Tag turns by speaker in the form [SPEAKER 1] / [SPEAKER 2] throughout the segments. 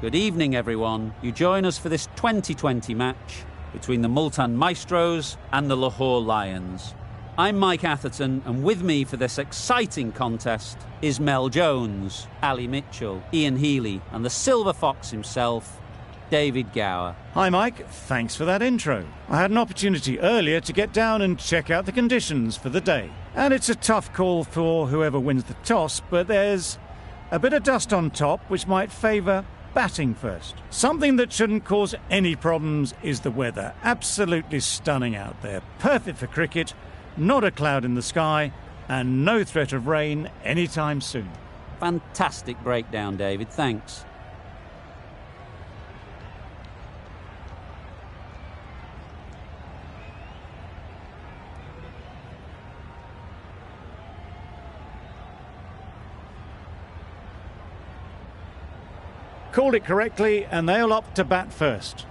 [SPEAKER 1] Good evening, everyone. You join us for this 2020 match between the Multan Maestros and the Lahore Lions. I'm Mike Atherton, and with me for this exciting contest is Mel Jones, Ali Mitchell, Ian Healy, and the Silver Fox himself, David Gower.
[SPEAKER 2] Hi Mike, thanks for that intro. I had an opportunity earlier to get down and check out the conditions for the day. And it's a tough call for whoever wins the toss, but there's a bit of dust on top which might favour batting first. Something that shouldn't cause any problems is the weather. Absolutely stunning out there. Perfect for cricket, not a cloud in the sky, and no threat of rain anytime soon.
[SPEAKER 1] Fantastic breakdown, David. Thanks.
[SPEAKER 2] Called it correctly, and they'll opt to bat first.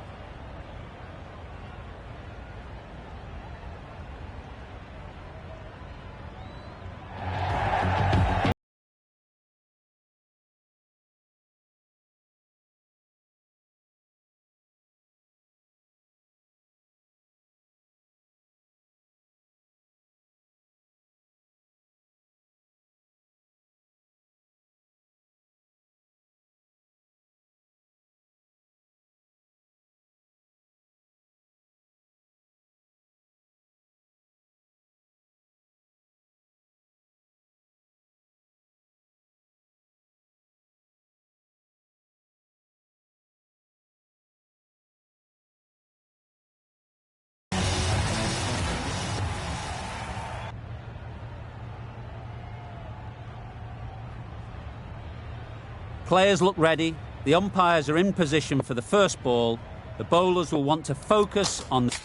[SPEAKER 1] Players look ready. The umpires are in position for the first ball. The bowlers will want to focus on the...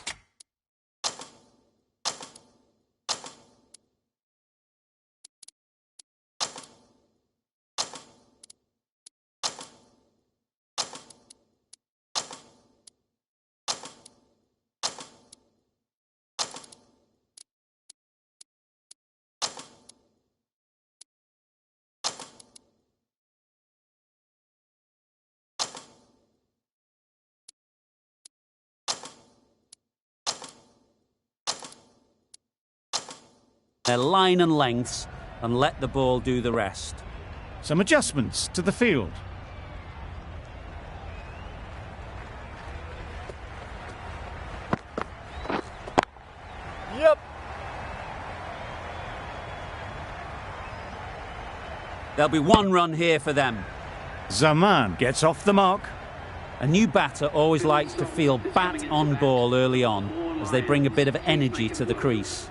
[SPEAKER 1] their line and lengths and let the ball do the rest.
[SPEAKER 2] Some adjustments to the field.
[SPEAKER 3] Yep.
[SPEAKER 1] There'll be one run here for them.
[SPEAKER 2] Zaman gets off the mark.
[SPEAKER 1] A new batter always likes to feel bat on ball early on as they bring a bit of energy to the crease.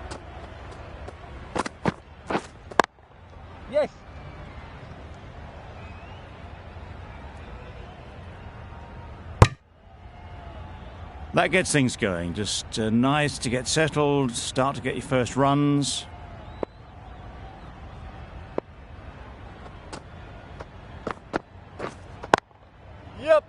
[SPEAKER 3] Yes.
[SPEAKER 2] That gets things going. Just nice to get settled, start to get your first runs.
[SPEAKER 3] Yep.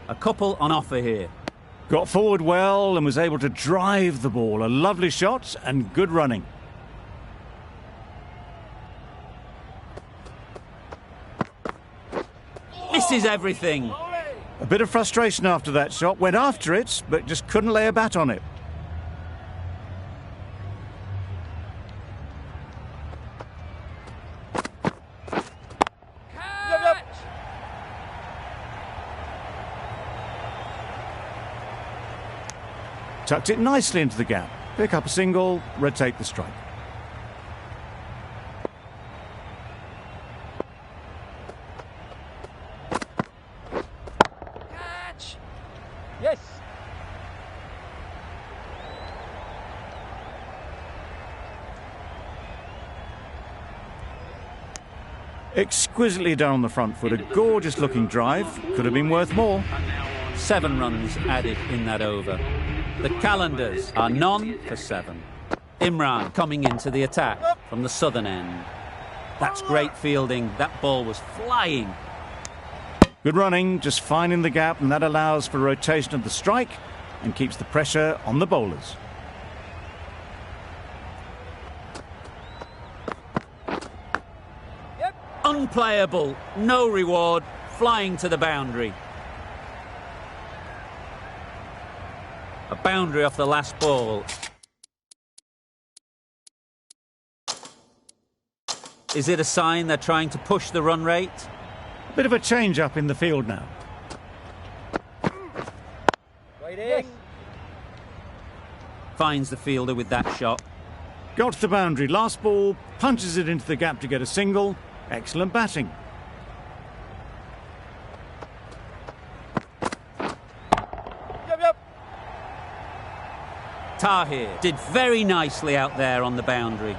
[SPEAKER 1] A couple on offer here.
[SPEAKER 2] Got forward well and was able to drive the ball. A lovely shot and good running.
[SPEAKER 1] Misses everything.
[SPEAKER 2] A bit of frustration after that shot. Went after it, but just couldn't lay a bat on it. Tucked it nicely into the gap. Pick up a single, rotate the strike.
[SPEAKER 3] Catch. Yes.
[SPEAKER 2] Exquisitely done on the front foot. A gorgeous looking drive. Could have been worth more.
[SPEAKER 1] 7 runs added in that over. The calendars are none for 7. Imran coming into the attack from the southern end. That's great fielding. That ball was flying.
[SPEAKER 2] Good running, just finding the gap, and that allows for rotation of the strike and keeps the pressure on the bowlers.
[SPEAKER 1] Unplayable, no reward, flying to the boundary. A boundary off the last ball. Is it a sign they're trying to push the run rate?
[SPEAKER 2] Bit of a change up in the field now.
[SPEAKER 3] Waiting.
[SPEAKER 1] Yes. Finds the fielder with that shot.
[SPEAKER 2] Got to the boundary, last ball, punches it into the gap to get a single. Excellent batting.
[SPEAKER 3] Yep.
[SPEAKER 1] Tahir did very nicely out there on the boundary.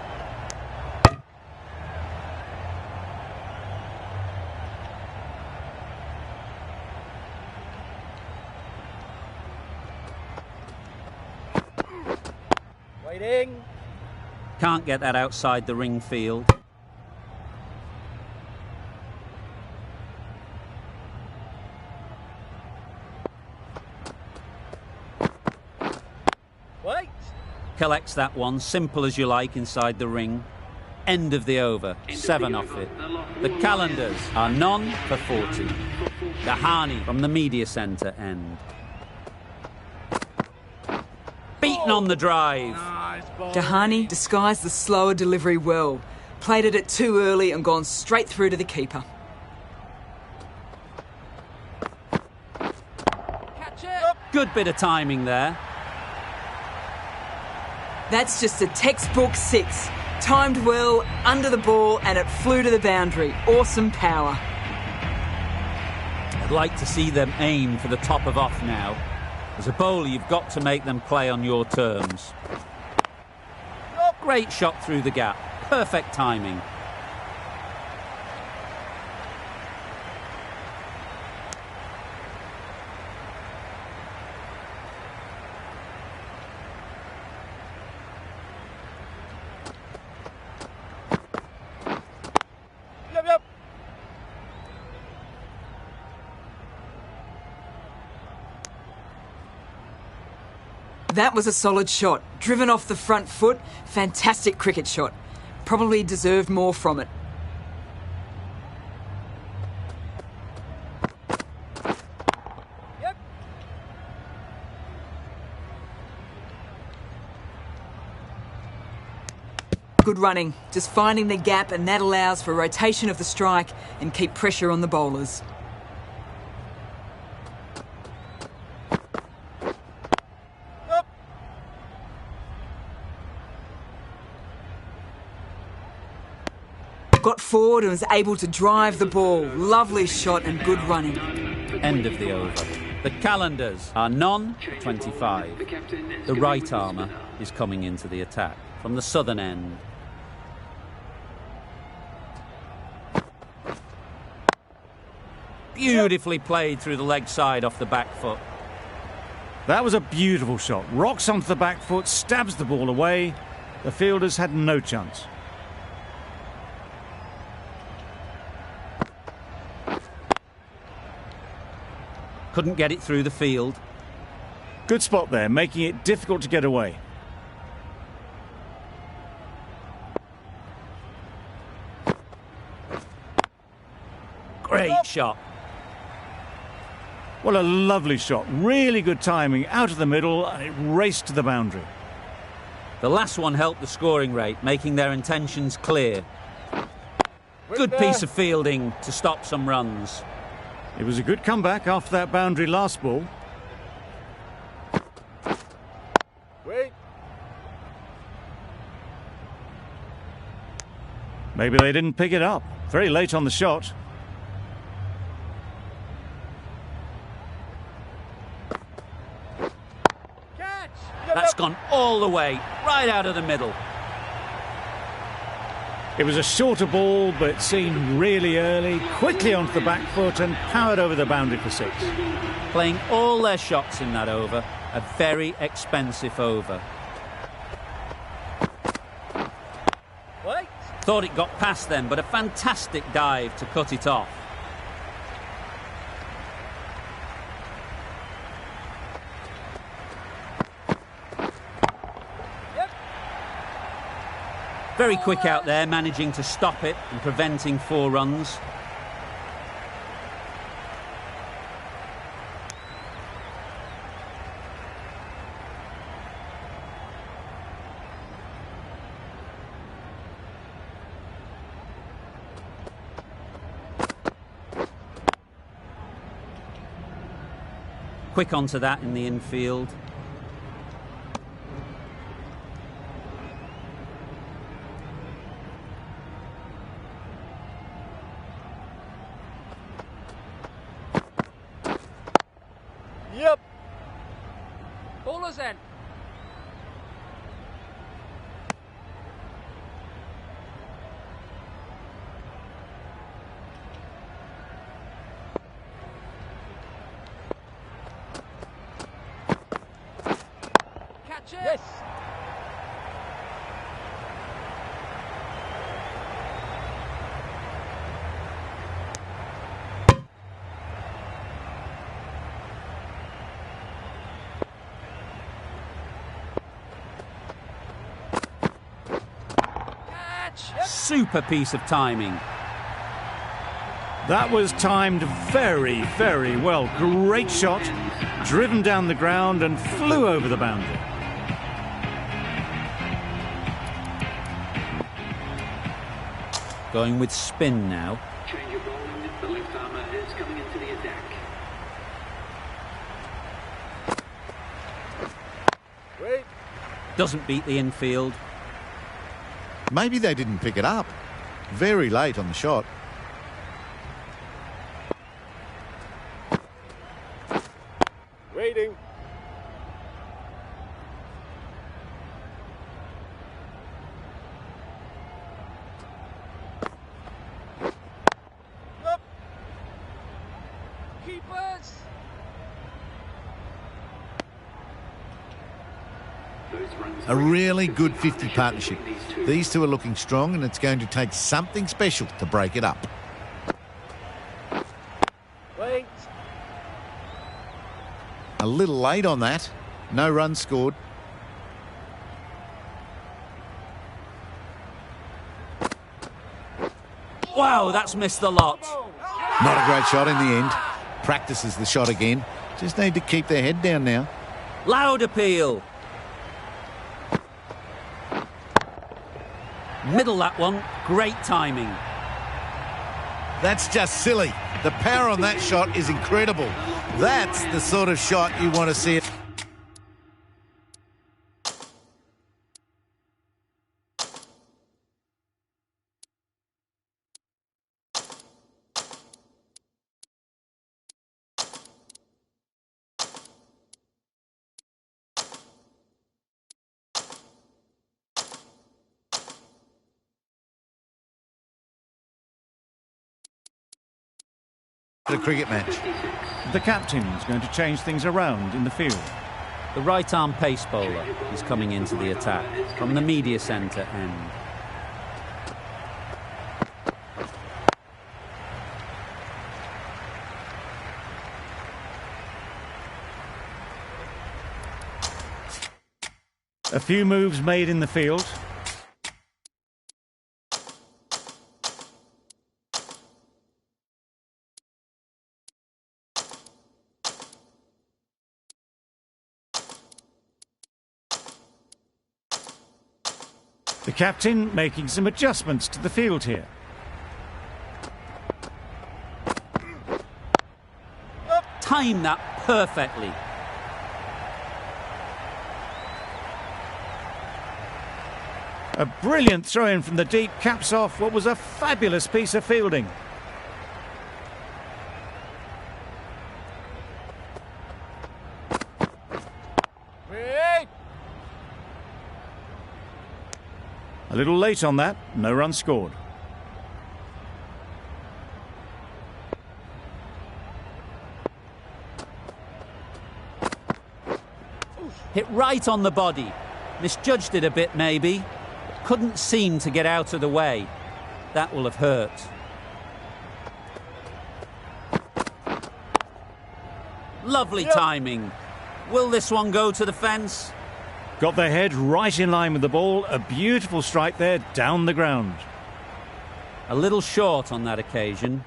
[SPEAKER 3] Waiting.
[SPEAKER 1] Can't get that outside the ring field.
[SPEAKER 3] Wait.
[SPEAKER 1] Collects that one, simple as you like, inside the ring. End of the over, 7 off it. The calendars are none for 40. Dahani from the media centre end. Beaten on the drive.
[SPEAKER 4] Dahani disguised the slower delivery well, played it too early and gone straight through to the keeper.
[SPEAKER 3] Catch it.
[SPEAKER 1] Good bit of timing there.
[SPEAKER 4] That's just a textbook 6. Timed well, under the ball, and it flew to the boundary. Awesome power.
[SPEAKER 1] I'd like to see them aim for the top of off now. As a bowler, you've got to make them play on your terms. Great shot through the gap. Perfect timing.
[SPEAKER 3] Yep.
[SPEAKER 4] That was a solid shot. Driven off the front foot. Fantastic cricket shot. Probably deserved more from it.
[SPEAKER 3] Yep.
[SPEAKER 4] Good running. Just finding the gap, and that allows for rotation of the strike and keep pressure on the bowlers. Got forward and was able to drive the ball. Lovely shot and good running.
[SPEAKER 1] End of the over. The calendars are none for 25. The right armour is coming into the attack from the southern end. Beautifully played through the leg side off the back foot.
[SPEAKER 2] That was a beautiful shot. Rocks onto the back foot, stabs the ball away. The fielders had no chance.
[SPEAKER 1] Couldn't get it through the field.
[SPEAKER 2] Good spot there, making it difficult to get away.
[SPEAKER 1] Great shot.
[SPEAKER 2] Well, a lovely shot. Really good timing. Out of the middle, and it raced to the boundary.
[SPEAKER 1] The last one helped the scoring rate, making their intentions clear. Good piece of fielding to stop some runs.
[SPEAKER 2] It was a good comeback after that boundary last ball.
[SPEAKER 3] Wait.
[SPEAKER 2] Maybe they didn't pick it up. Very late on the shot.
[SPEAKER 3] Catch.
[SPEAKER 1] That's gone all the way, right out of the middle.
[SPEAKER 2] It was a shorter ball, but seen really early, quickly onto the back foot and powered over the boundary for 6.
[SPEAKER 1] Playing all their shots in that over, a very expensive over.
[SPEAKER 3] Wait.
[SPEAKER 1] Thought it got past them, but a fantastic dive to cut it off. Very quick out there, managing to stop it and preventing 4 runs. Quick onto that in the infield.
[SPEAKER 3] Yep. Bowler's end. Catch it. Yes.
[SPEAKER 1] Super piece of timing.
[SPEAKER 2] That was timed very, very well. Great shot, driven down the ground and flew over the boundary.
[SPEAKER 1] Going with spin now.
[SPEAKER 5] Change of bowling. The left armour is coming into the attack.
[SPEAKER 3] Wait.
[SPEAKER 1] Doesn't beat the infield.
[SPEAKER 6] Maybe they didn't pick it up. Very late on the shot.
[SPEAKER 3] Waiting. Up. Keepers.
[SPEAKER 6] A really good 50 partnership. These two are looking strong, and it's going to take something special to break it up.
[SPEAKER 3] Wait.
[SPEAKER 6] A little late on that. No runs scored.
[SPEAKER 1] Wow, that's missed the lot.
[SPEAKER 6] Not a great shot in the end. Practices the shot again. Just need to keep their head down now.
[SPEAKER 1] Loud appeal. Middle that one. Great timing.
[SPEAKER 6] That's just silly. The power on that shot is incredible. That's the sort of shot you want to see. A cricket match.
[SPEAKER 2] The captain's going to change things around in the field.
[SPEAKER 1] The right-arm pace bowler is coming into the attack from the media centre end.
[SPEAKER 2] A few moves made in the field. The captain making some adjustments to the field here.
[SPEAKER 1] Time that perfectly.
[SPEAKER 2] A brilliant throw-in from the deep caps off what was a fabulous piece of fielding.
[SPEAKER 3] Wait.
[SPEAKER 2] A little late on that, no run scored.
[SPEAKER 1] Hit right on the body. Misjudged it a bit maybe. Couldn't seem to get out of the way. That will have hurt. Lovely timing. Will this one go to the fence?
[SPEAKER 2] Got their head right in line with the ball. A beautiful strike there down the ground.
[SPEAKER 1] A little short on that occasion.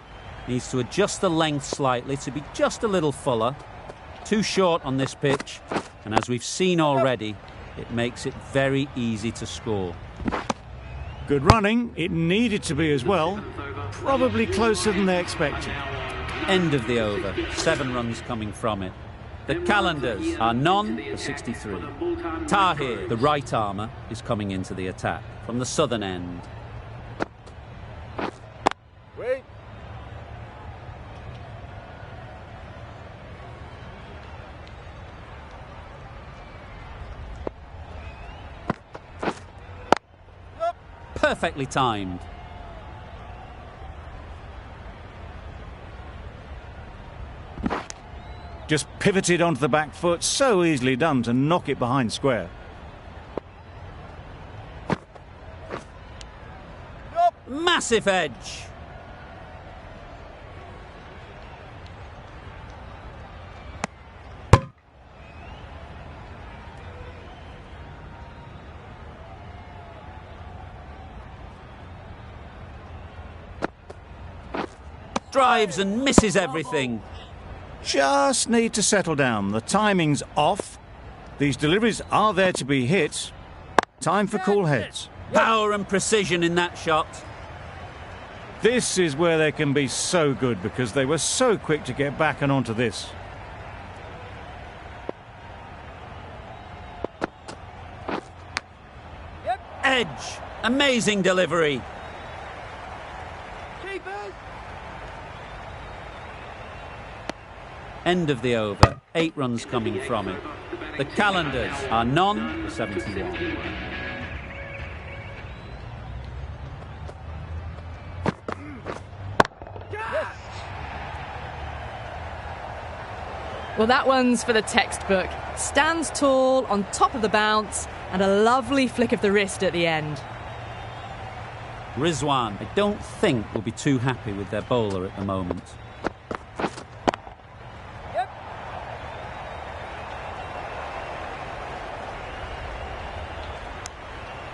[SPEAKER 1] Needs to adjust the length slightly to be just a little fuller. Too short on this pitch, and as we've seen already, it makes it very easy to score.
[SPEAKER 2] Good running. It needed to be as well. Probably closer than they expected.
[SPEAKER 1] End of the over. 7 runs coming from it. The Calendars are none for 63. Tahir, the right armour, is coming into the attack from the southern end.
[SPEAKER 3] Wait.
[SPEAKER 1] Perfectly timed.
[SPEAKER 2] Just pivoted onto the back foot. So easily done to knock it behind square.
[SPEAKER 1] Massive edge. Drives and misses everything.
[SPEAKER 2] Just need to settle down. The timing's off. These deliveries are there to be hit. Time for cool heads.
[SPEAKER 1] Power and precision in that shot.
[SPEAKER 2] This is where they can be so good because they were so quick to get back and onto this.
[SPEAKER 1] Edge. Amazing delivery.
[SPEAKER 3] Keepers.
[SPEAKER 1] End of the over. 8 runs coming from it. The Calendars are none for 71.
[SPEAKER 7] Well, that one's for the textbook. Stands tall, on top of the bounce, and a lovely flick of the wrist at the end.
[SPEAKER 1] Rizwan, I don't think will be too happy with their bowler at the moment.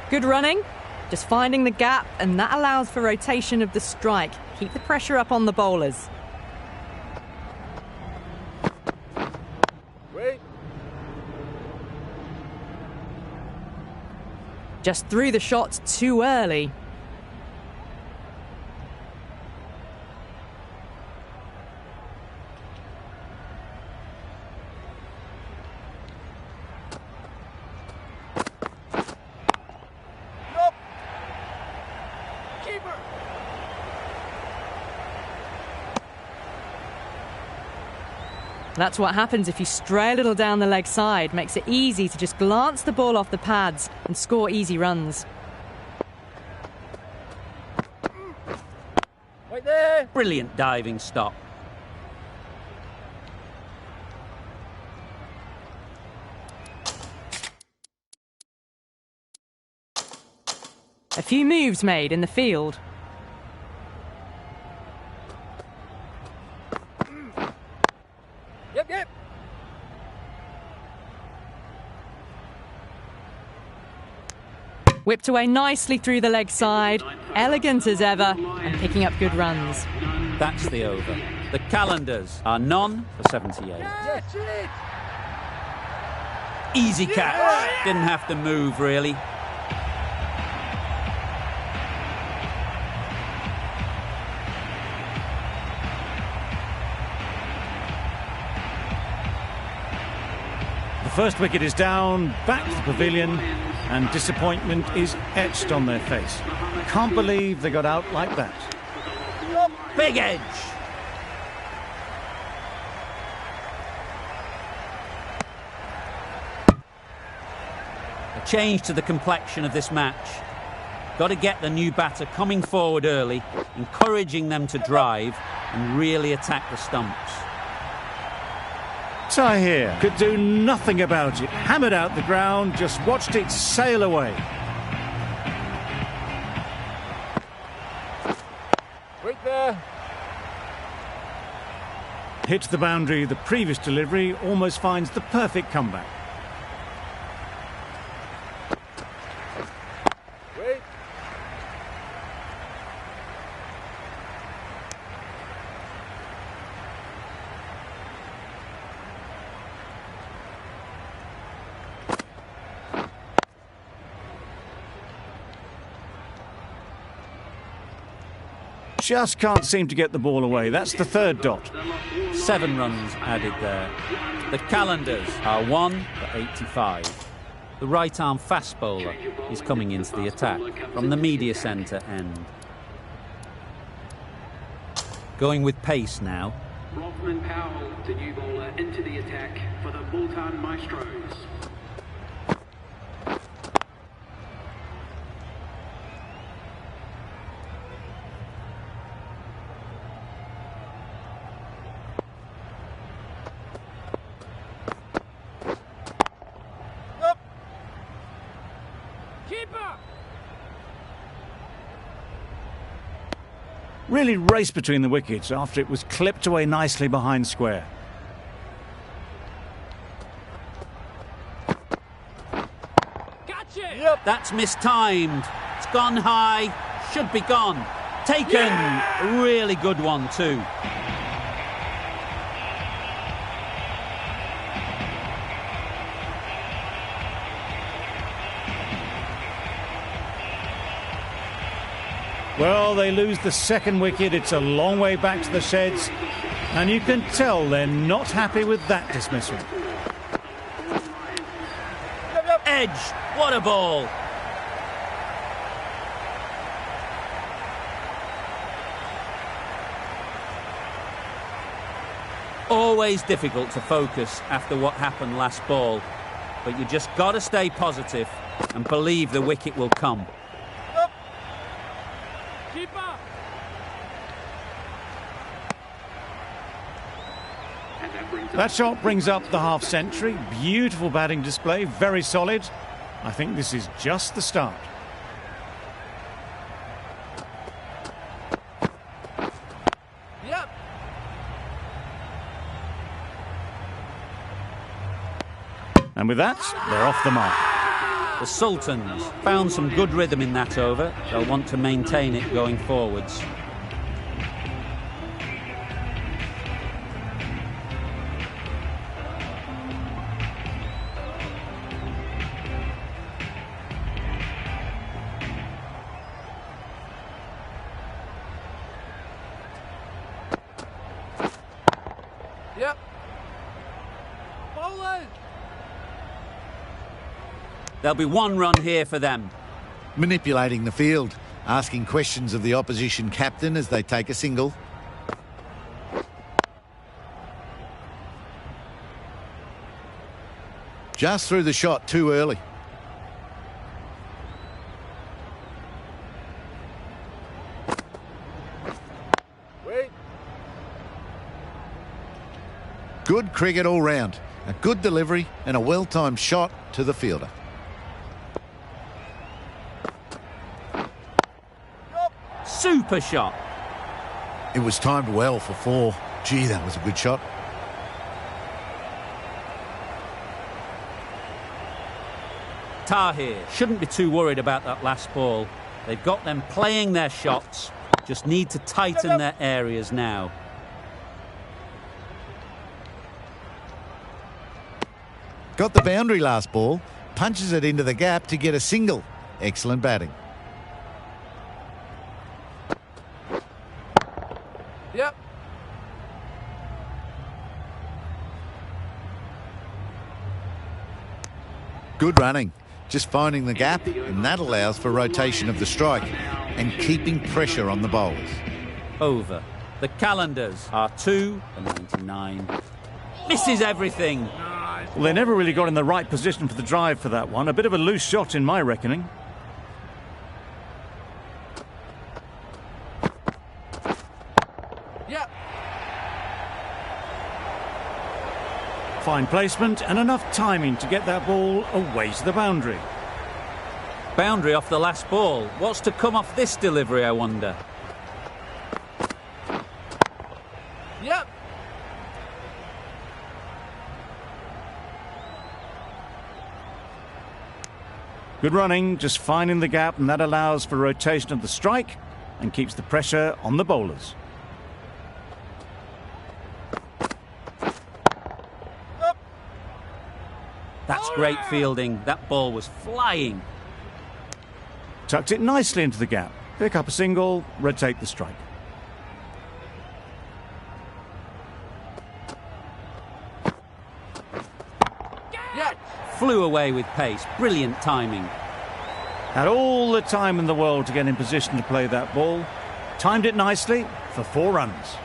[SPEAKER 7] Good running, just finding the gap, and that allows for rotation of the strike. Keep the pressure up on the bowlers.
[SPEAKER 3] Wait.
[SPEAKER 7] Just threw the shots too early.
[SPEAKER 3] Keeper.
[SPEAKER 7] That's what happens if you stray a little down the leg side. Makes it easy to just glance the ball off the pads and score easy runs.
[SPEAKER 3] Right there.
[SPEAKER 1] Brilliant diving stop.
[SPEAKER 7] A few moves made in the field.
[SPEAKER 3] Yep.
[SPEAKER 7] Whipped away nicely through the leg side. Elegant as ever, and picking up good runs.
[SPEAKER 1] That's the over. The Calendars are none for 78.
[SPEAKER 3] That's it.
[SPEAKER 1] Easy catch. Didn't have to move, really.
[SPEAKER 2] The first wicket is down, back to the pavilion, and disappointment is etched on their face. Can't believe they got out like that.
[SPEAKER 1] Big edge. A change to the complexion of this match. Got to get the new batter coming forward early, encouraging them to drive and really attack the stumps.
[SPEAKER 2] Tahir could do nothing about it. Hammered out the ground, just watched it sail away.
[SPEAKER 3] Right there.
[SPEAKER 2] Hit the boundary, the previous delivery almost finds the perfect comeback. Just can't seem to get the ball away. That's the third dot.
[SPEAKER 1] 7 runs added there. The calendars are 1 for 85. The right-arm fast bowler is coming into the attack from the media centre end. Going with pace now.
[SPEAKER 5] Rothman Powell, the new bowler, into the attack for the Multan Maestros.
[SPEAKER 2] Really raced between the wickets after it was clipped away nicely behind square.
[SPEAKER 3] Gotcha! Yep.
[SPEAKER 1] That's mistimed. It's gone high. Should be gone. Taken. Yeah. Really good one too.
[SPEAKER 2] Well, they lose the second wicket. It's a long way back to the sheds, and you can tell they're not happy with that dismissal.
[SPEAKER 1] Edge. What a ball. Always difficult to focus after what happened last ball, but you just got to stay positive and believe the wicket will come.
[SPEAKER 2] That shot brings up the half-century. Beautiful batting display, very solid. I think this is just the start.
[SPEAKER 3] Yep.
[SPEAKER 2] And with that, they're off the mark.
[SPEAKER 1] The Sultans found some good rhythm in that over. They'll want to maintain it going forwards.
[SPEAKER 3] Yep. Bowling.
[SPEAKER 1] There'll be 1 run here for them.
[SPEAKER 6] Manipulating the field, asking questions of the opposition captain as they take a single. Just threw the shot too early.
[SPEAKER 3] Wait.
[SPEAKER 6] Good cricket all round. A good delivery and a well-timed shot to the fielder.
[SPEAKER 1] Super shot.
[SPEAKER 6] It was timed well for 4. Gee, that was a good shot.
[SPEAKER 1] Tahir shouldn't be too worried about that last ball. They've got them playing their shots. Just need to tighten their areas now.
[SPEAKER 6] Got the boundary last ball. Punches it into the gap to get a single. Excellent batting.
[SPEAKER 3] Yep.
[SPEAKER 6] Good running. Just finding the gap, and that allows for rotation of the strike and keeping pressure on the bowlers.
[SPEAKER 1] Over. The calendars are 2 for 99. Misses everything.
[SPEAKER 2] Well, they never really got in the right position for the drive for that one. A bit of a loose shot in my reckoning.
[SPEAKER 3] Yep.
[SPEAKER 2] Fine placement and enough timing to get that ball away to the boundary.
[SPEAKER 1] Boundary off the last ball. What's to come off this delivery, I wonder?
[SPEAKER 3] Yep.
[SPEAKER 2] Good running, just finding the gap, and that allows for rotation of the strike and keeps the pressure on the bowlers.
[SPEAKER 1] That's great fielding. That ball was flying.
[SPEAKER 2] Tucked it nicely into the gap. Pick up a single, rotate the strike.
[SPEAKER 1] flew away with pace. Brilliant timing.
[SPEAKER 2] Had all the time in the world to get in position to play that ball. Timed it nicely for 4 runs.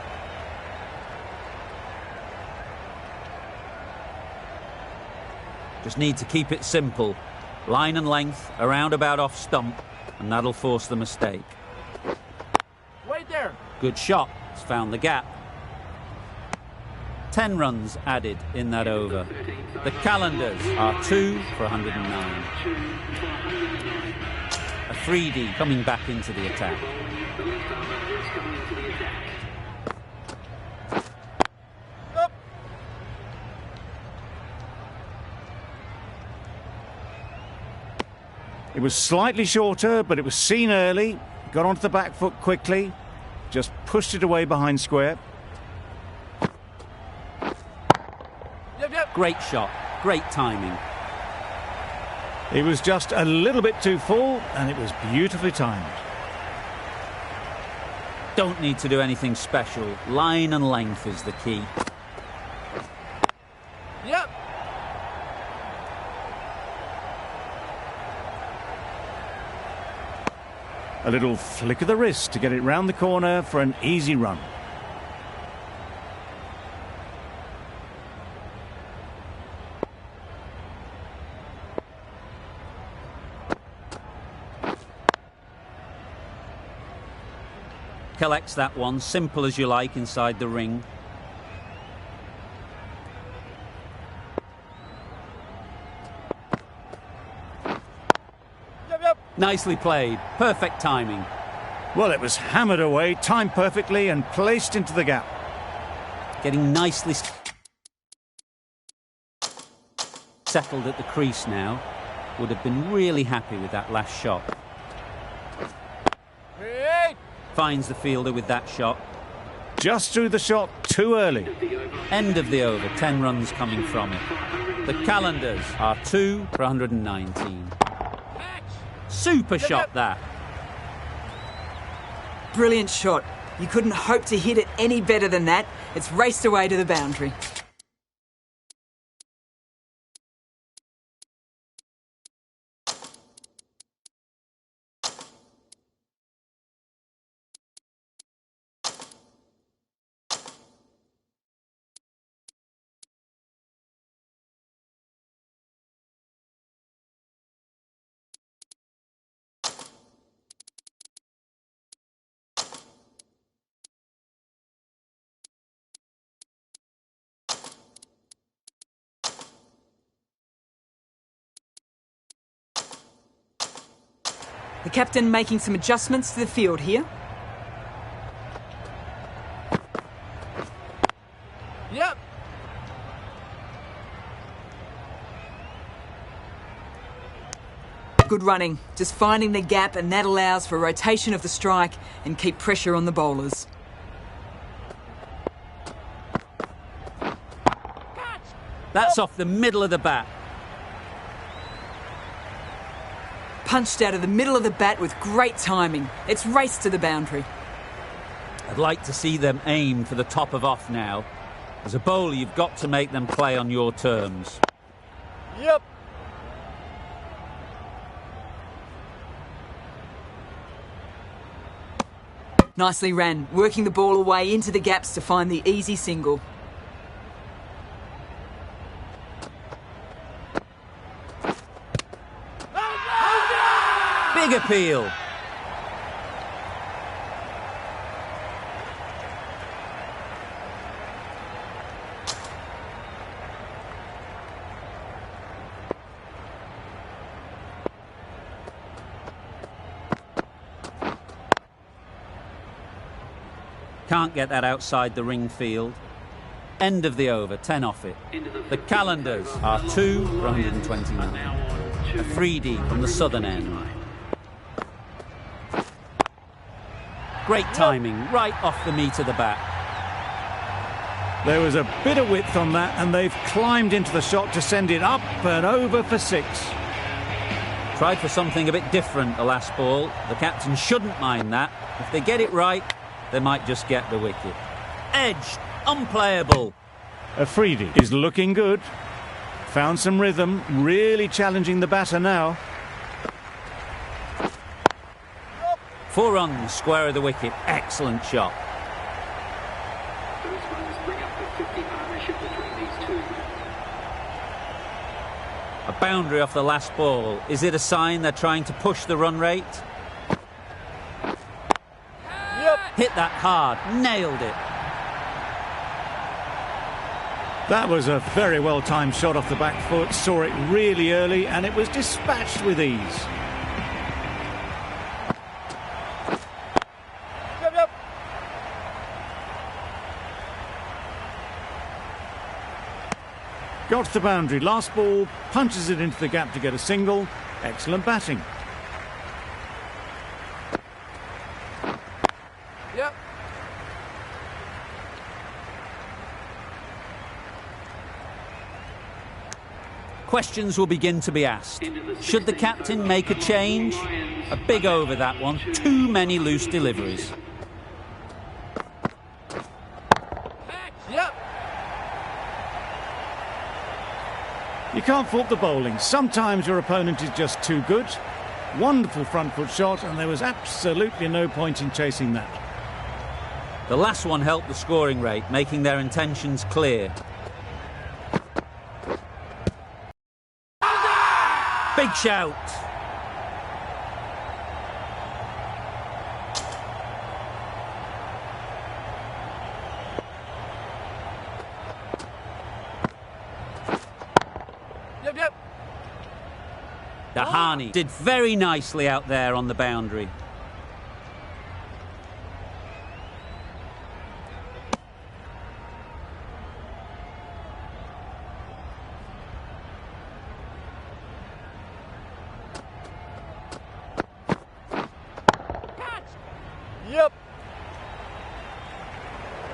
[SPEAKER 1] Just need to keep it simple. Line and length, around about off stump, and that'll force the mistake.
[SPEAKER 3] Wait there.
[SPEAKER 1] Good shot. It's found the gap. 10 runs added in that over. The Calendars are 2 for 109. A 3D coming back into the attack.
[SPEAKER 3] Up.
[SPEAKER 2] It was slightly shorter, but it was seen early. Got onto the back foot quickly. Just pushed it away behind square.
[SPEAKER 3] Yep.
[SPEAKER 1] Great shot. Great timing.
[SPEAKER 2] It was just a little bit too full, and it was beautifully timed.
[SPEAKER 1] Don't need to do anything special. Line and length is the key.
[SPEAKER 3] Yep.
[SPEAKER 2] A little flick of the wrist to get it round the corner for an easy run.
[SPEAKER 1] Collects that one, simple as you like, inside the ring.
[SPEAKER 3] Yep.
[SPEAKER 1] Nicely played. Perfect timing.
[SPEAKER 2] Well, it was hammered away, timed perfectly, and placed into the gap.
[SPEAKER 1] Getting nicely settled at the crease now. Would have been really happy with that last shot.
[SPEAKER 3] Wait.
[SPEAKER 1] Finds the fielder with that shot.
[SPEAKER 2] Just threw the shot too early.
[SPEAKER 1] End of the over, 10 runs coming from it. The Calendars are 2 for 119. Super shot that.
[SPEAKER 4] Brilliant shot. You couldn't hope to hit it any better than that. It's raced away to the boundary. The captain making some adjustments to the field here.
[SPEAKER 3] Yep.
[SPEAKER 4] Good running, just finding the gap, and that allows for rotation of the strike and keep pressure on the bowlers.
[SPEAKER 1] That's off the middle of the bat.
[SPEAKER 4] Punched out of the middle of the bat with great timing. It's raced to the boundary.
[SPEAKER 1] I'd like to see them aim for the top of off now. As a bowler, you've got to make them play on your terms.
[SPEAKER 3] Yep.
[SPEAKER 4] Nicely ran, working the ball away into the gaps to find the easy single.
[SPEAKER 1] Big appeal. Can't get that outside the ring field. End of the over, 10 off it. The Calendars are 2 for 129. A 3D from the southern end. Great timing, right off the meat of the bat.
[SPEAKER 2] There was a bit of width on that, and they've climbed into the shot to send it up and over for 6.
[SPEAKER 1] Tried for something a bit different the last ball. The captain shouldn't mind that. If they get it right, they might just get the wicket. Edged, unplayable.
[SPEAKER 2] A freebie is looking good. Found some rhythm, really challenging the batter now.
[SPEAKER 1] 4 runs, square of the wicket. Excellent shot.
[SPEAKER 5] Those runs bring up the 50 partnership between these two.
[SPEAKER 1] A boundary off the last ball. Is it a sign they're trying to push the run rate?
[SPEAKER 3] Yep.
[SPEAKER 1] Hit that hard. Nailed it.
[SPEAKER 2] That was a very well-timed shot off the back foot. Saw it really early and it was dispatched with ease.
[SPEAKER 3] Yep, yep.
[SPEAKER 2] Got to the boundary. Last ball, punches it into the gap to get a single. Excellent batting.
[SPEAKER 3] Yep.
[SPEAKER 1] Questions will begin to be asked. Should the captain make a change? A big over, that one. Too many loose deliveries.
[SPEAKER 3] Yep.
[SPEAKER 2] You can't fault the bowling. Sometimes your opponent is just too good. Wonderful front foot shot, and there was absolutely no point in chasing that.
[SPEAKER 1] The last one helped the scoring rate, making their intentions clear. Big shout.
[SPEAKER 3] Yep, yep.
[SPEAKER 1] Dahani did very nicely out there on the boundary.
[SPEAKER 3] Yep.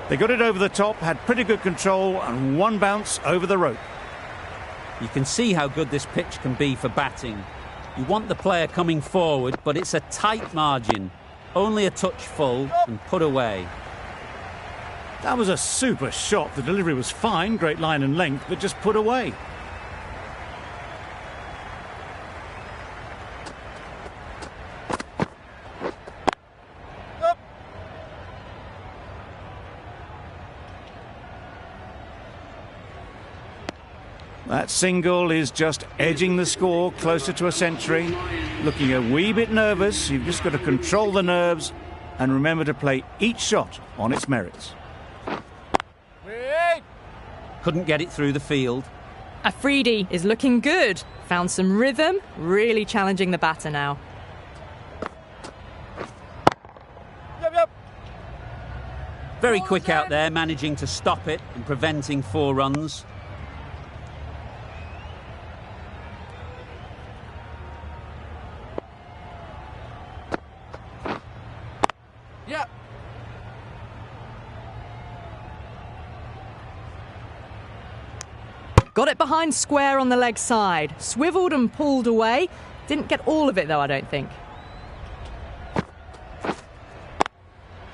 [SPEAKER 2] They got it over the top, had pretty good control, and one bounce over the rope.
[SPEAKER 1] You can see how good this pitch can be for batting. You want the player coming forward, but it's a tight margin. Only a touch full and put away.
[SPEAKER 2] That was a super shot. The delivery was fine, great line and length, but just put away.
[SPEAKER 3] Yep.
[SPEAKER 2] That single is just edging the score closer to a century. Looking a wee bit nervous. You've just got to control the nerves and remember to play each shot on its merits.
[SPEAKER 3] Wait.
[SPEAKER 1] Couldn't get it through the field.
[SPEAKER 7] Afridi is looking good. Found some rhythm, really challenging the batter now.
[SPEAKER 3] Yep, yep.
[SPEAKER 1] Very quick out there, managing to stop it and preventing 4 runs.
[SPEAKER 3] Yep.
[SPEAKER 7] Got it behind square on the leg side. Swiveled and pulled away. Didn't get all of it though, I don't think.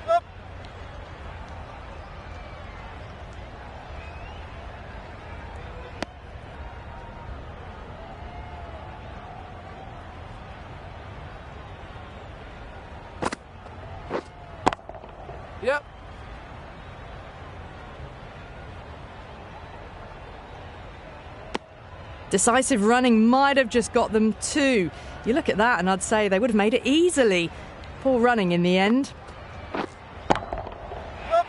[SPEAKER 3] Yep. Yep.
[SPEAKER 7] Decisive running might have just got them 2. You look at that and I'd say they would have made it easily. Poor running in the end.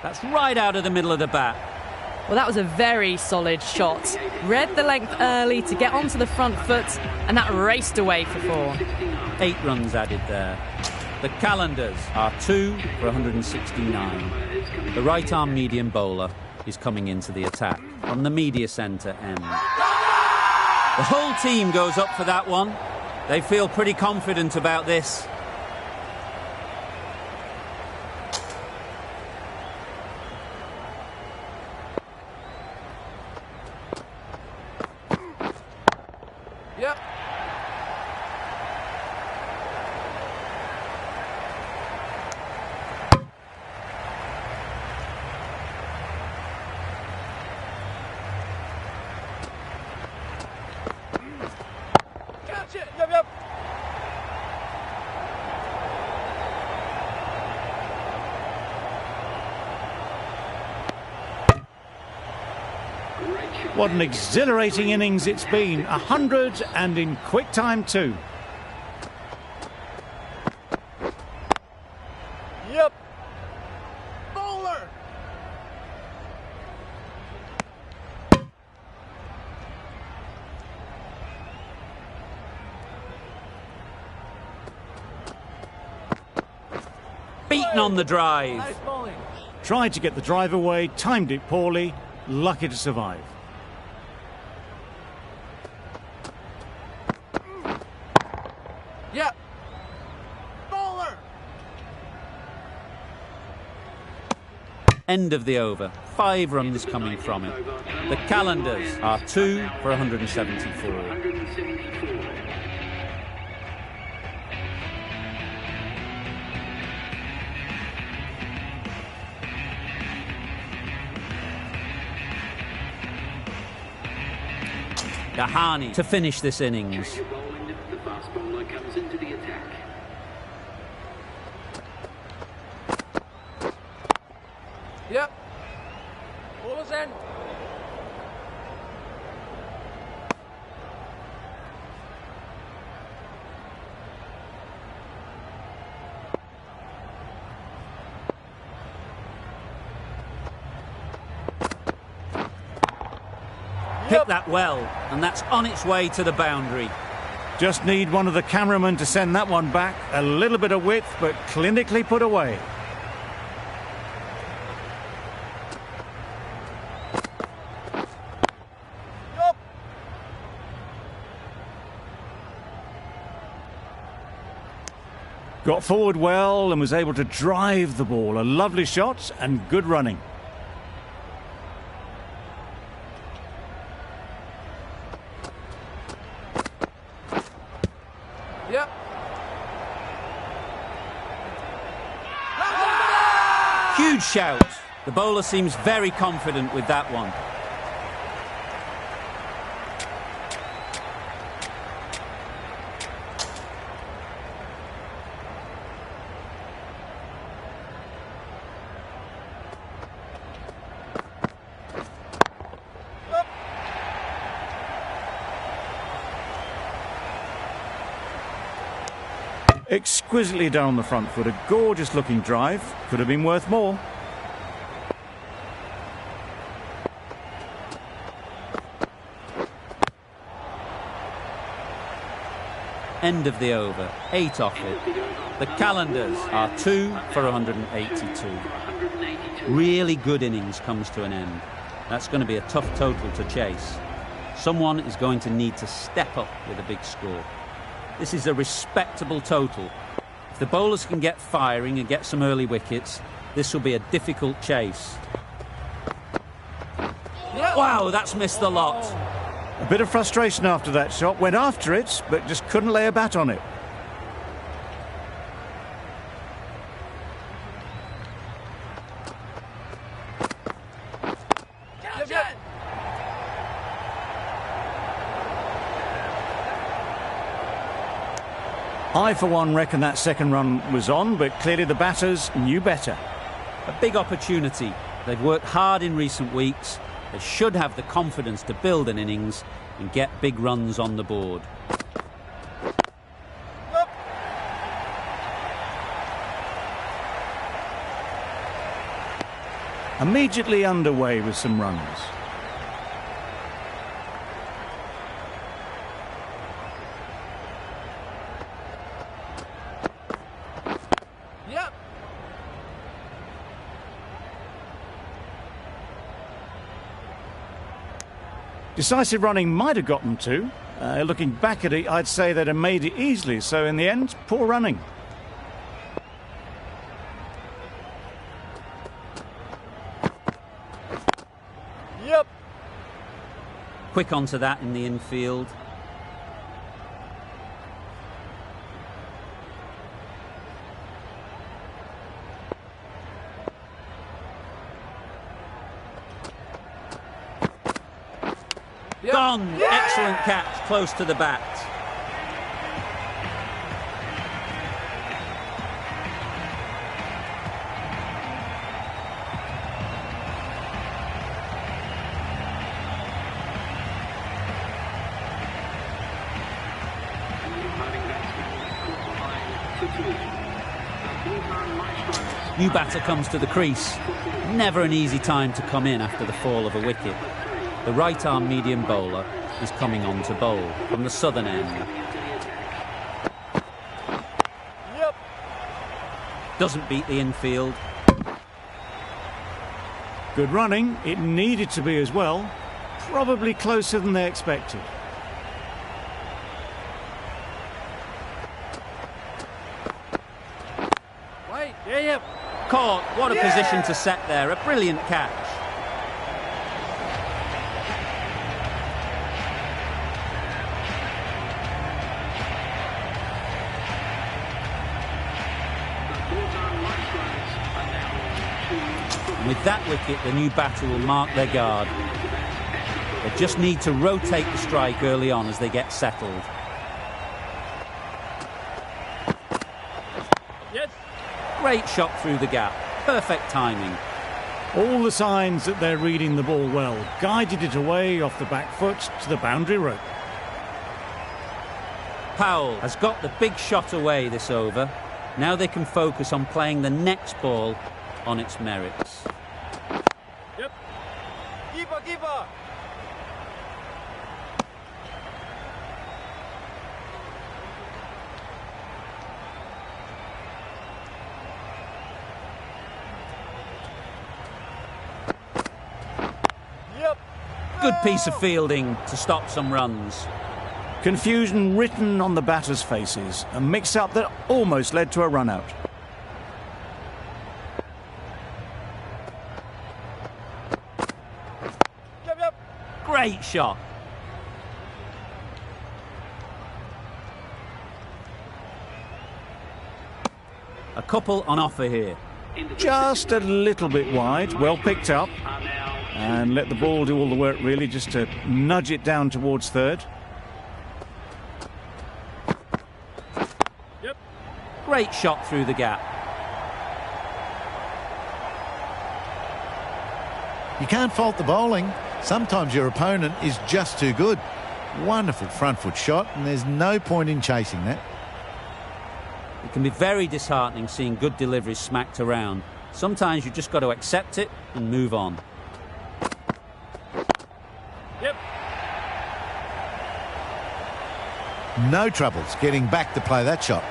[SPEAKER 1] That's right out of the middle of the bat.
[SPEAKER 7] Well, that was a very solid shot. Read the length early to get onto the front foot, and that raced away for 4.
[SPEAKER 1] 8 runs added there. The calendars are 2 for 169. The right-arm medium bowler is coming into the attack from the media centre end. The whole team goes up for that one. They feel pretty confident about this.
[SPEAKER 3] Yep. Catch it! Yep, yep.
[SPEAKER 2] What an exhilarating innings it's been. 100 and in quick time too.
[SPEAKER 3] Yep. Bowler!
[SPEAKER 1] Beaten on the drive.
[SPEAKER 3] Nice bowling.
[SPEAKER 2] Tried to get the drive away, timed it poorly, lucky to survive.
[SPEAKER 3] Yep. Bowler!
[SPEAKER 1] End of the over. 5 runs coming from it. The calendars are 2 for 174.
[SPEAKER 5] 174.
[SPEAKER 1] Gahani to finish this innings.
[SPEAKER 5] Your bowling, the fast bowler comes into the attack.
[SPEAKER 3] Yep. Bowler's in.
[SPEAKER 1] Hit that well, and that's on its way to the boundary.
[SPEAKER 2] Just need one of the cameramen to send that one back. A little bit of width, but clinically put away.
[SPEAKER 3] Yup.
[SPEAKER 2] Got forward well and was able to drive the ball. A lovely shot and good running.
[SPEAKER 3] Yep.
[SPEAKER 1] Huge shout. The bowler seems very confident with that one.
[SPEAKER 2] Exquisitely done on the front foot. A gorgeous looking drive. Could have been worth more.
[SPEAKER 1] End of the over. 8 off it. The calendars are 2 for 182. Really good innings comes to an end. That's going to be a tough total to chase. Someone is going to need to step up with a big score. This is a respectable total. If the bowlers can get firing and get some early wickets, this will be a difficult chase. Wow, that's missed the lot.
[SPEAKER 2] A bit of frustration after that shot. Went after it, but just couldn't lay a bat on it.
[SPEAKER 3] Catch it!
[SPEAKER 2] I, for one, reckon that second run was on, but clearly the batters knew better.
[SPEAKER 1] A big opportunity. They've worked hard in recent weeks. They should have the confidence to build an innings and get big runs on the board.
[SPEAKER 2] Immediately underway with some runs.
[SPEAKER 3] Yep.
[SPEAKER 2] Decisive running might have got them to. Looking back at it, I'd say they'd have made it easily. So in the end, poor running.
[SPEAKER 3] Yep.
[SPEAKER 1] Quick onto that in the infield.
[SPEAKER 3] Yep.
[SPEAKER 1] Gone! Excellent catch, close to the bat. New batter comes to the crease. Never an easy time to come in after the fall of a wicket. The right-arm medium bowler is coming on to bowl from the southern end.
[SPEAKER 3] Yep.
[SPEAKER 1] Doesn't beat the infield.
[SPEAKER 2] Good running. It needed to be as well. Probably closer than they expected.
[SPEAKER 3] Wait. Yeah.
[SPEAKER 1] Caught. What a position to set there. A brilliant catch. And with that wicket, the new batter will mark their guard. They just need to rotate the strike early on as they get settled.
[SPEAKER 3] Yes.
[SPEAKER 1] Great shot through the gap. Perfect timing.
[SPEAKER 2] All the signs that they're reading the ball well. Guided it away off the back foot to the boundary rope.
[SPEAKER 1] Powell has got the big shot away this over. Now they can focus on playing the next ball on its merits.
[SPEAKER 3] Yep. Keeper. Yep.
[SPEAKER 1] Good piece of fielding to stop some runs.
[SPEAKER 2] Confusion written on the batters' faces. A mix-up that almost led to a run-out.
[SPEAKER 3] Yep.
[SPEAKER 1] Great shot. A couple on offer here.
[SPEAKER 2] Just a little bit wide. Well picked up. And let the ball do all the work, really, just to nudge it down towards third.
[SPEAKER 3] Yep.
[SPEAKER 1] Great shot through the gap.
[SPEAKER 6] You can't fault the bowling. Sometimes your opponent is just too good. Wonderful front foot shot, and there's no point in chasing that.
[SPEAKER 1] It can be very disheartening seeing good deliveries smacked around. Sometimes you've just got to accept it and move on.
[SPEAKER 3] Yep.
[SPEAKER 6] No troubles getting back to play that shot.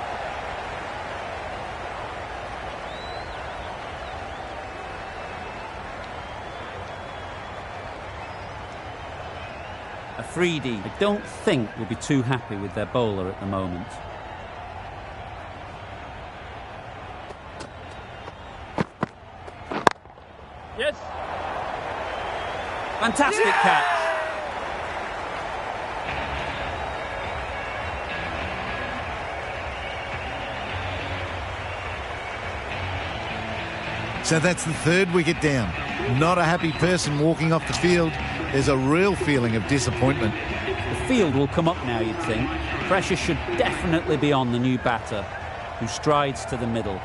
[SPEAKER 1] Afridi, I don't think, will be too happy with their bowler at the moment.
[SPEAKER 3] Yes.
[SPEAKER 1] Fantastic catch.
[SPEAKER 6] So that's the third wicket down. Not a happy person walking off the field. There's a real feeling of disappointment.
[SPEAKER 1] The field will come up now, you'd think. Pressure should definitely be on the new batter, who strides to the middle.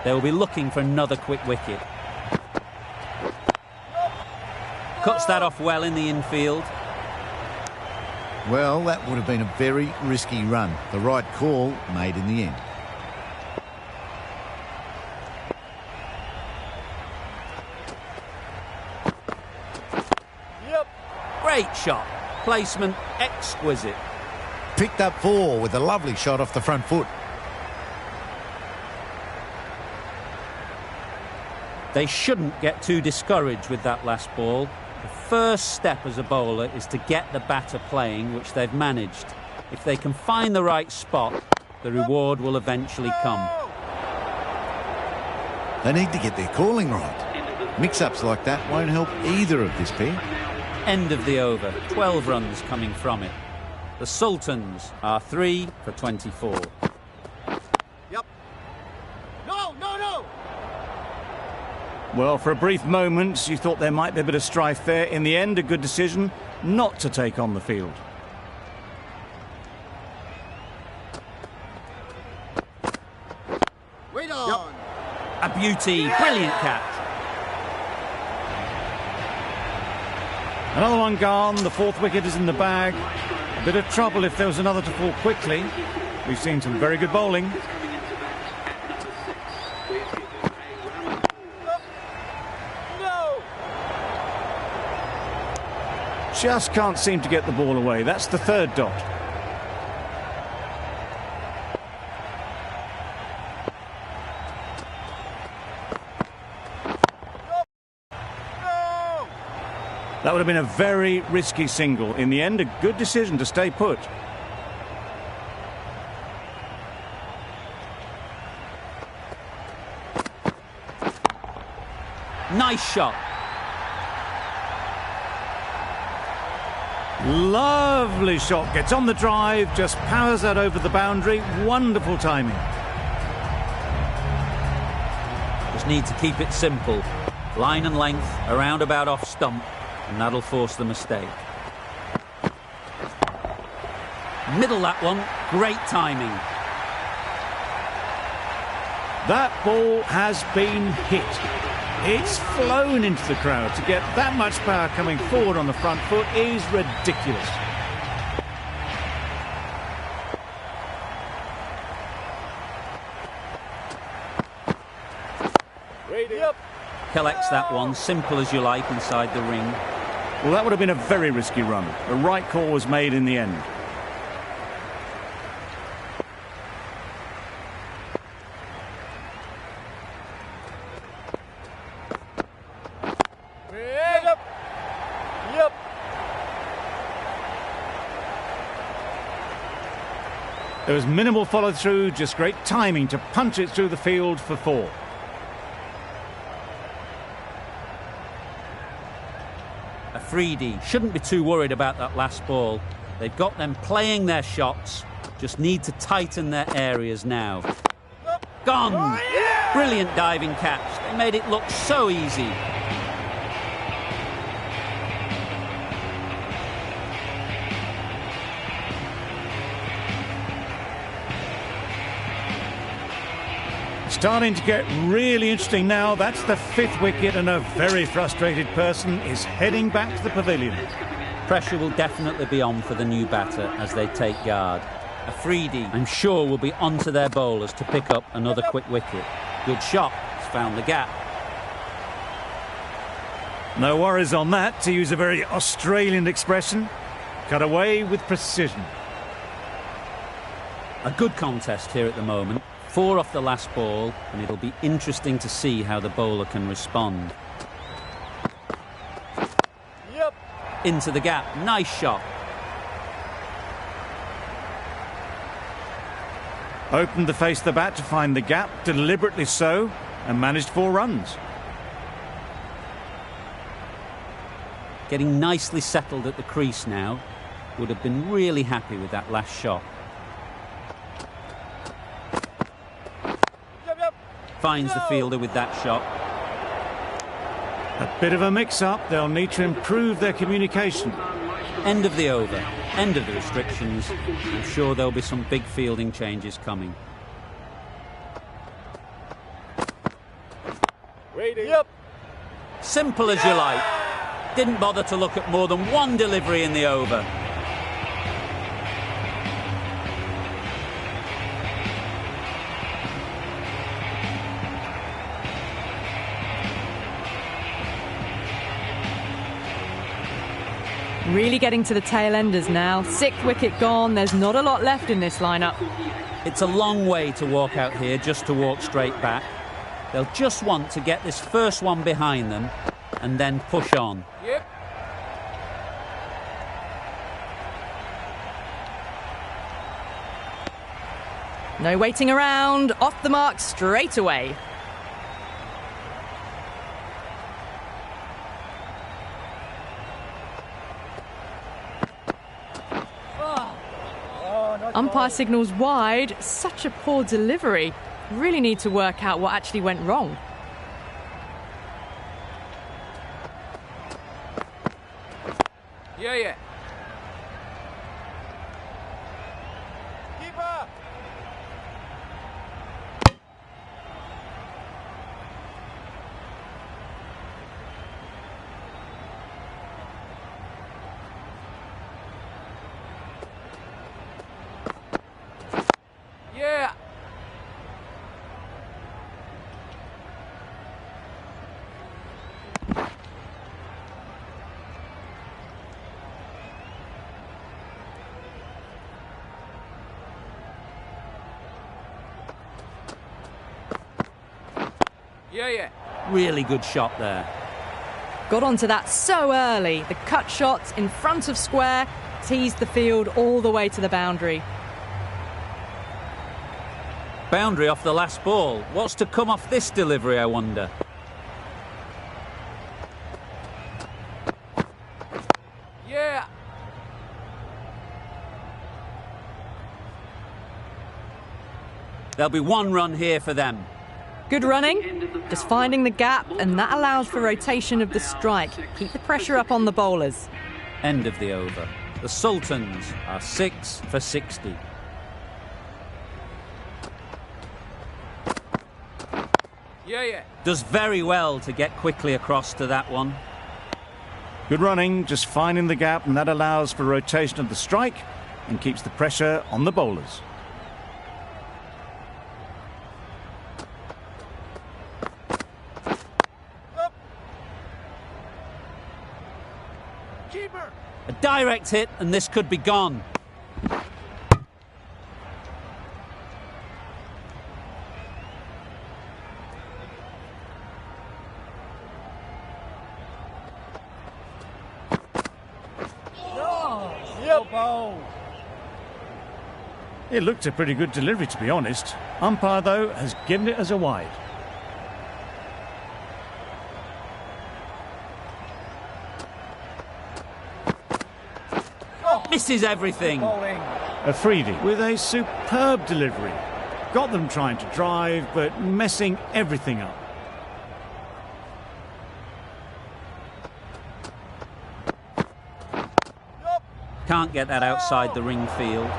[SPEAKER 1] They will be looking for another quick wicket. Cuts that off well in the infield.
[SPEAKER 6] Well, that would have been a very risky run. The right call made in the end.
[SPEAKER 3] Yep.
[SPEAKER 1] Great shot. Placement exquisite.
[SPEAKER 6] Picked up 4 with a lovely shot off the front foot.
[SPEAKER 1] They shouldn't get too discouraged with that last ball. The first step as a bowler is to get the batter playing, which they've managed. If they can find the right spot, the reward will eventually come.
[SPEAKER 6] They need to get their calling right. Mix-ups like that won't help either of this pair.
[SPEAKER 1] End of the over. 12 runs coming from it. The Sultans are 3 for 24.
[SPEAKER 3] Yep. No.
[SPEAKER 2] Well, for a brief moment, you thought there might be a bit of strife there. In the end, a good decision not to take on the field.
[SPEAKER 3] Wait on.
[SPEAKER 1] A beauty. Brilliant catch.
[SPEAKER 2] Another one gone. The fourth wicket is in the bag. A bit of trouble if there was another to fall quickly. We've seen some very good bowling. just can't seem to get the ball away. That's the third dot. That would have been a very risky single. In the end, a good decision to stay put.
[SPEAKER 1] Nice shot.
[SPEAKER 2] Lovely shot. Gets on the drive, just powers that over the boundary. Wonderful timing.
[SPEAKER 1] Just need to keep it simple. Line and length, around about off stump, and that'll force the mistake. Middle that one. Great timing.
[SPEAKER 2] That ball has been hit. It's flown into the crowd. To get that much power coming forward on the front foot is ridiculous.
[SPEAKER 3] Yep.
[SPEAKER 1] Collects that one, simple as you like, inside the ring.
[SPEAKER 2] Well, that would have been a very risky run. The right call was made in the end.
[SPEAKER 3] Yep. Yep.
[SPEAKER 2] There was minimal follow-through, just great timing to punch it through the field for 4.
[SPEAKER 1] Afridi shouldn't be too worried about that last ball. They've got them playing their shots, just need to tighten their areas now. Gone! Brilliant diving catch. They made it look so easy.
[SPEAKER 2] Starting to get really interesting now. That's the 5th wicket, and a very frustrated person is heading back to the pavilion.
[SPEAKER 1] Pressure will definitely be on for the new batter as they take guard. Afridi, I'm sure, will be onto their bowlers to pick up another quick wicket. Good shot. He's found the gap.
[SPEAKER 2] No worries on that, to use a very Australian expression. Cut away with precision.
[SPEAKER 1] A good contest here at the moment. 4 off the last ball, and it'll be interesting to see how the bowler can respond.
[SPEAKER 3] Yep.
[SPEAKER 1] Into the gap. Nice shot.
[SPEAKER 2] Opened the face of the bat to find the gap, deliberately so, and managed 4 runs.
[SPEAKER 1] Getting nicely settled at the crease now. Would have been really happy with that last shot. Finds the fielder with that shot.
[SPEAKER 2] A bit of a mix-up. They'll need to improve their communication.
[SPEAKER 1] End of the over. End of the restrictions. I'm sure there'll be some big fielding changes coming.
[SPEAKER 3] Yep.
[SPEAKER 1] Simple as you like. Didn't bother to look at more than one delivery in the over.
[SPEAKER 7] Really getting to the tail enders now. 6th wicket gone. There's not a lot left in this lineup.
[SPEAKER 1] It's a long way to walk out here just to walk straight back. They'll just want to get this first one behind them and then push on.
[SPEAKER 3] Yep.
[SPEAKER 7] No waiting around. Off the mark straight away. Umpire signals wide. Such a poor delivery. Really need to work out what actually went wrong.
[SPEAKER 3] Yeah. Keeper. Yeah. Yeah.
[SPEAKER 1] Really good shot there.
[SPEAKER 7] Got onto that so early. The cut shot in front of square teased the field all the way to the boundary.
[SPEAKER 1] Boundary off the last ball. What's to come off this delivery, I wonder?
[SPEAKER 3] Yeah.
[SPEAKER 1] There'll be one run here for them.
[SPEAKER 7] Good running, just finding the gap, and that allows for rotation of the strike. Keep the pressure up on the bowlers.
[SPEAKER 1] End of the over. The Sultans are 6 for 60.
[SPEAKER 3] Yeah.
[SPEAKER 1] Does very well to get quickly across to that one.
[SPEAKER 2] Good running, just finding the gap, and that allows for rotation of the strike and keeps the pressure on the bowlers.
[SPEAKER 3] Keeper.
[SPEAKER 1] A direct hit, and this could be gone.
[SPEAKER 2] It looked a pretty good delivery, to be honest. Umpire, though, has given it as a wide.
[SPEAKER 1] Misses everything.
[SPEAKER 2] Afridi with a superb delivery. Got them trying to drive, but messing everything up.
[SPEAKER 1] Can't get that outside the ring field.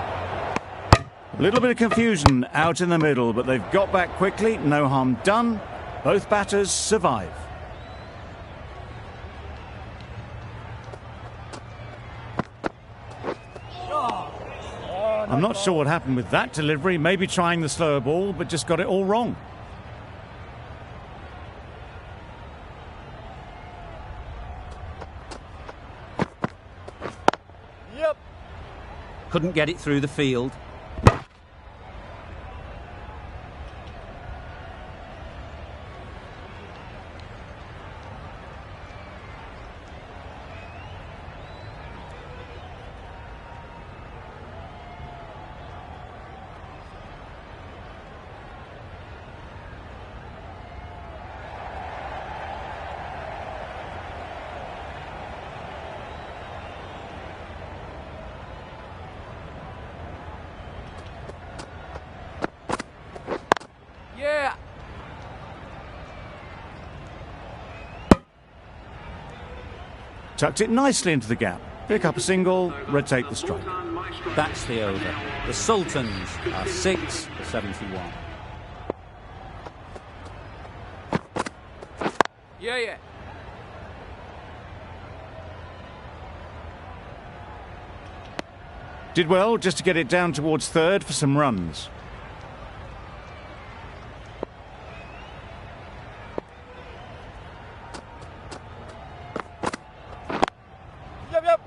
[SPEAKER 2] A little bit of confusion out in the middle, but they've got back quickly. No harm done. Both batters survive. I'm not sure what happened with that delivery. Maybe trying the slower ball, but just got it all wrong.
[SPEAKER 3] Yep.
[SPEAKER 1] Couldn't get it through the field.
[SPEAKER 3] Yeah.
[SPEAKER 2] Tucked it nicely into the gap. Pick up a single, rotate the strike.
[SPEAKER 1] That's the over. The Sultans are 6 for 71.
[SPEAKER 3] Yeah.
[SPEAKER 2] Did well just to get it down towards third for some runs.
[SPEAKER 3] Yep.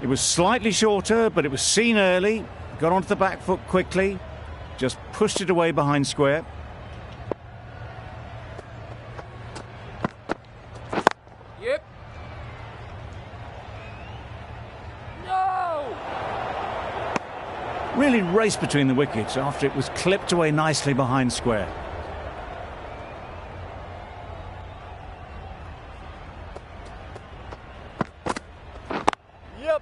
[SPEAKER 2] It was slightly shorter, but it was seen early. Got onto the back foot quickly. Just pushed it away behind square.
[SPEAKER 3] Yep. No.
[SPEAKER 2] Really raced between the wickets after it was clipped away nicely behind square.
[SPEAKER 3] Yep.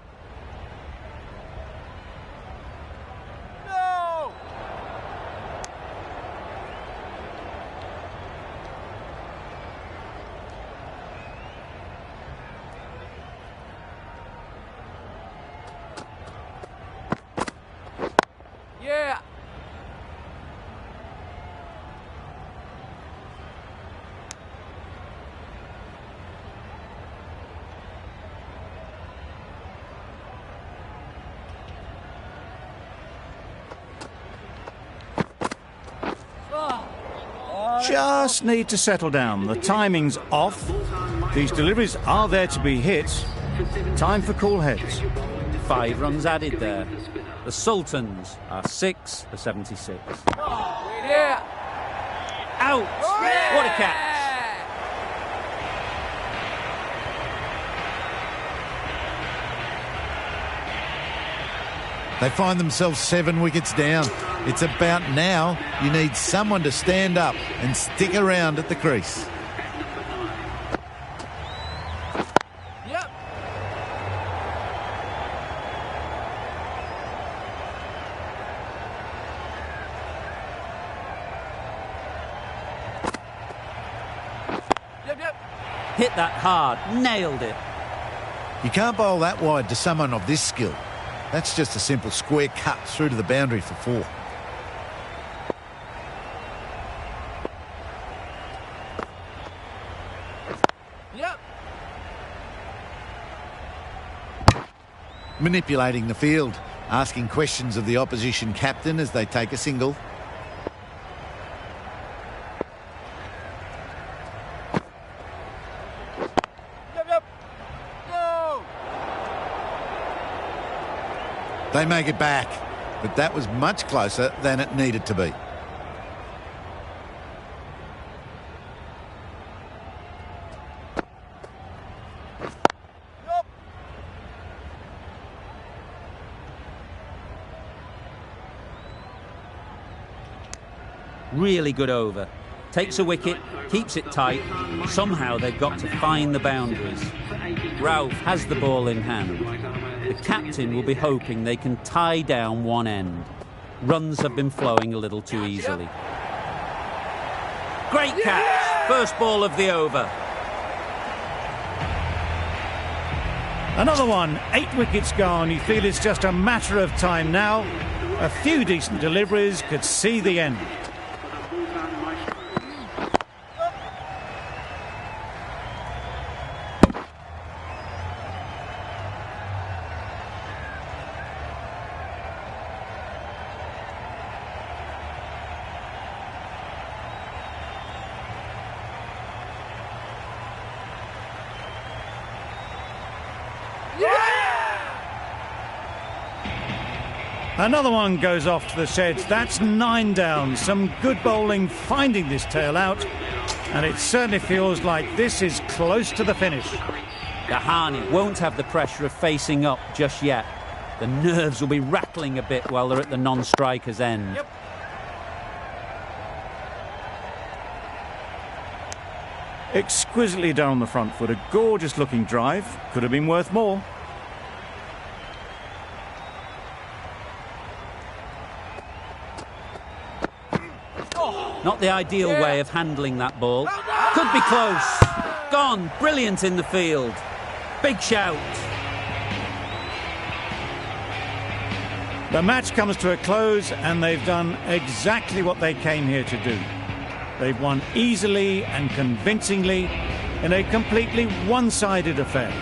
[SPEAKER 3] No. Yeah.
[SPEAKER 2] Just need to settle down. The timing's off. These deliveries are there to be hit. Time for cool heads.
[SPEAKER 1] 5 runs added there. The Sultans are 6 for 76.
[SPEAKER 3] Yeah.
[SPEAKER 1] Out! What a catch!
[SPEAKER 6] They find themselves 7 wickets down. It's about now you need someone to stand up and stick around at the crease.
[SPEAKER 3] Yep. Yep.
[SPEAKER 1] Hit that hard, nailed it.
[SPEAKER 6] You can't bowl that wide to someone of this skill. That's just a simple square cut through to the boundary for 4.
[SPEAKER 3] Yep.
[SPEAKER 6] Manipulating the field, asking questions of the opposition captain as they take a single.
[SPEAKER 3] Yep. No.
[SPEAKER 6] They make it back, but that was much closer than it needed to be.
[SPEAKER 3] Yep.
[SPEAKER 1] Really good over. Takes a wicket, keeps it tight. Somehow they've got to find the boundaries. Ralph has the ball in hand. The captain will be hoping they can tie down one end. Runs have been flowing a little too easily. Great catch! First ball of the over.
[SPEAKER 2] Another one, 8 wickets gone. You feel it's just a matter of time now. A few decent deliveries could see the end. Another one goes off to the sheds. That's 9 down. Some good bowling finding this tail out. And it certainly feels like this is close to the finish.
[SPEAKER 1] Gahani won't have the pressure of facing up just yet. The nerves will be rattling a bit while they're at the non-striker's end.
[SPEAKER 3] Yep.
[SPEAKER 2] Exquisitely done on the front foot. A gorgeous looking drive. Could have been worth more.
[SPEAKER 1] Not the ideal way of handling that ball. Could be close. Gone. Brilliant in the field. Big shout.
[SPEAKER 2] The match comes to a close and they've done exactly what they came here to do. They've won easily and convincingly in a completely one-sided affair.